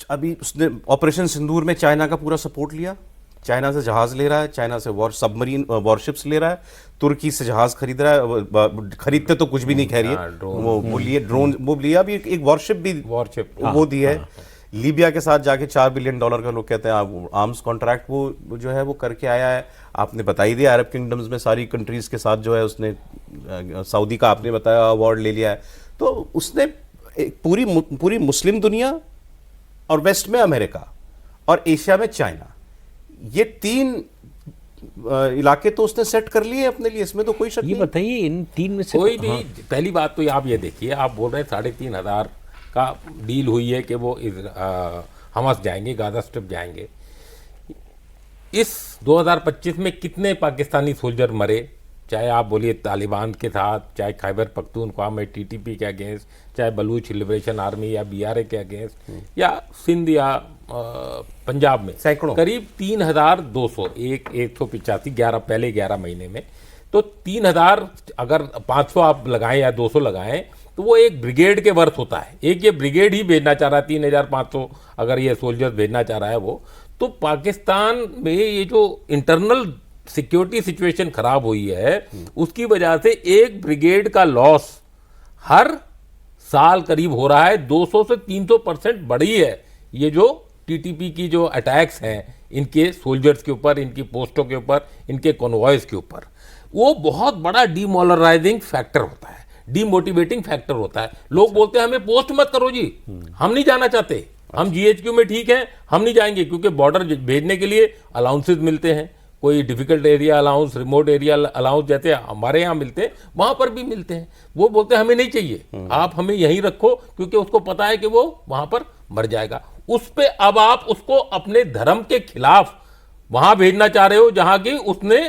अभी उसने ऑपरेशन सिंदूर में चाइना का पूरा सपोर्ट लिया, चाइना से जहाज ले रहा है, चाइना से सबमरीन वॉरशिप्स ले रहा है, तुर्की से जहाज खरीद रहा है, खरीदते तो कुछ भी नहीं कह रही है, वो लिए ड्रोन, वो लिया भी, एक वॉरशिप भी वो दी है। लीबिया के साथ जाके $4 बिलियन का लोग कहते हैं आर्म्स कॉन्ट्रैक्ट वो जो है वो करके आया है। आपने बताई दिया अरब किंगडम्स में सारी कंट्रीज के साथ जो है उसने, सऊदी का आपने बताया अवार्ड ले लिया है। तो उसने पूरी मुस्लिम दुनिया और वेस्ट में अमेरिका और एशिया में चाइना, ये 3 इलाके तो उसने सेट कर लिए अपने लिए, इसमें तो कोई शक नहीं। ये बताइए इन 3 में से कोई भी पहली बात तो आप ये देखिए, आप बोल रहे हैं 3,500 का डील हुई है कि वो हमास जाएंगे, गाजा स्ट्रिप जाएंगे। इस 2025 में कितने पाकिस्तानी सोल्जर मरे, चाहे आप बोलिए तालिबान के साथ, चाहे खैबर पख्तूनख्वा में टीटीपी के अगेंस्ट, चाहे बलूच लिबरेशन आर्मी या बीआरए के अगेंस्ट, या सिंध या पंजाब में सैकड़ों, करीब 3,200, 185, 11 महीने में। तो 3,000 अगर 500 आप लगाएं या 200 लगाएं तो वो एक ब्रिगेड के वर्थ होता है। एक ये ब्रिगेड ही भेजना चाह रहा है, 3,500 अगर ये सोल्जर्स भेजना चाह रहा है वो। तो पाकिस्तान में ये जो इंटरनल सिक्योरिटी सिचुएशन खराब हुई है, उसकी वजह से एक ब्रिगेड का लॉस हर साल करीब हो रहा है 200 से 300% बढ़ी है। ये जो टीटीपी की जो अटैक्स हैं इनके सोल्जर्स के ऊपर, इनकी पोस्टों के ऊपर, इनके कॉन्वॉयज के ऊपर, वो बहुत बड़ा डीमोरलाइजिंग फैक्टर होता है, डीमोटिवेटिंग फैक्टर होता है। लोग बोलते हैं हमें पोस्ट मत करो जी, हम नहीं जाना चाहते, हम जीएचक्यू में ठीक हैं, हम नहीं जाएंगे, क्योंकि बॉर्डर भेजने के लिए अलाउंसेस मिलते हैं, कोई difficult area allowance, remote area allowance जैसे हमारे यहाँ मिलते हैं, वहां पर भी मिलते हैं। वो बोलते हैं हमें नहीं चाहिए, आप हमें यहीं रखो, क्योंकि उसको पता है कि वो वहां पर मर जाएगा। उस पे अब आप उसको अपने धर्म के खिलाफ वहां भेजना चाह रहे हो, जहां की उसने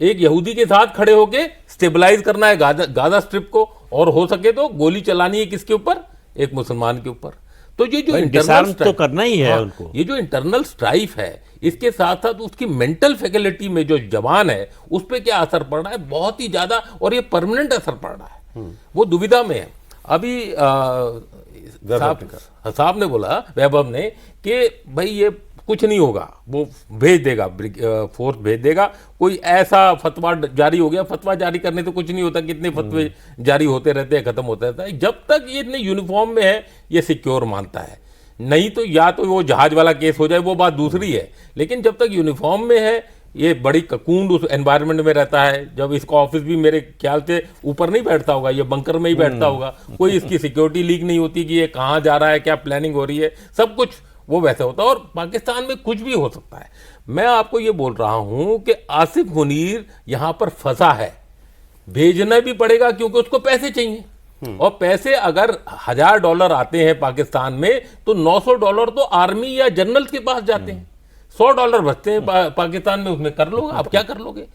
एक यहूदी के साथ खड़े होके स्टेबलाइज करना है गाजा स्ट्रिप को, और हो सके तो गोली चलानी है किसके ऊपर, एक मुसलमान के ऊपर। तो ये जो इंटरनल तो करना ही है उनको, ये जो इंटरनल स्ट्राइफ है, इसके साथ साथ उसकी मेंटल फैकल्टी में जो जवान है उस पर क्या असर पड़ रहा है, बहुत ही ज्यादा, और ये परमानेंट असर पड़ रहा है। वो दुविधा में है। अभी साहब ने बोला, वैभव ने, कि भाई ये कुछ नहीं होगा, वो भेज देगा, फोर्स भेज देगा, कोई ऐसा फतवा जारी हो गया। फतवा जारी करने तो कुछ नहीं होता, कितने फतवे जारी होते रहते हैं, खत्म होता रहता है। जब तक ये इतने यूनिफॉर्म में है ये सिक्योर मानता है, नहीं तो या तो वो जहाज वाला केस हो जाए, वो बात दूसरी है। लेकिन जब तक यूनिफॉर्म में है, ये बड़ी ककून उस एनवायरनमेंट में रहता है। जब इसका ऑफिस भी मेरे ख्याल से ऊपर नहीं बैठता होगा, ये बंकर में ही बैठता होगा, कोई इसकी सिक्योरिटी लीक नहीं होती कि ये कहाँ जा रहा है, क्या प्लानिंग हो रही है, सब कुछ वो वैसे होता है। और पाकिस्तान में कुछ भी हो सकता है। मैं आपको ये बोल रहा हूं कि आसिफ मुनीर यहां पर फंसा है, भेजना भी पड़ेगा, क्योंकि उसको पैसे चाहिए, और पैसे अगर $1,000 आते हैं पाकिस्तान में, तो $900 तो आर्मी या जनरल के पास जाते हैं, $100 बचते हैं पाकिस्तान में, उसमें कर लो, आप क्या कर लोगे।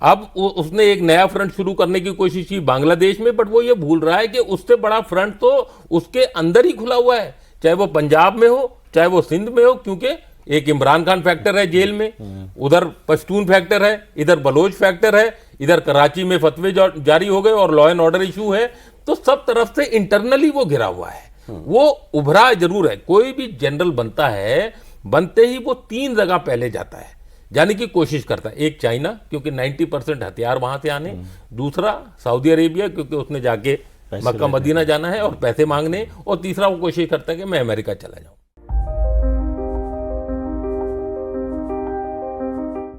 अब उसने एक नया फ्रंट शुरू करने की कोशिश की बांग्लादेश में, बट वो ये भूल रहा है कि उससे बड़ा फ्रंट तो उसके अंदर ही खुला हुआ है, चाहे वो पंजाब में हो, चाहे वो सिंध में हो, क्योंकि एक इमरान खान फैक्टर है जेल में, उधर पश्तून फैक्टर है, इधर बलोच फैक्टर है, इधर कराची में फतवे जारी हो गए और लॉ एंड ऑर्डर इशू है। तो सब तरफ से इंटरनली वो घिरा हुआ है। वो उभरा जरूर है। कोई भी जनरल बनता है, बनते ही वो 3 जगह पहले जाता है, जाने की कोशिश करता है। एक चाइना, क्योंकि 90% हथियार वहां से आने, दूसरा सऊदी अरेबिया, क्योंकि उसने जाके मक्का मदीना जाना है और पैसे मांगने, और तीसरा वो कोशिश करता है कि मैं अमेरिका चला जाऊं।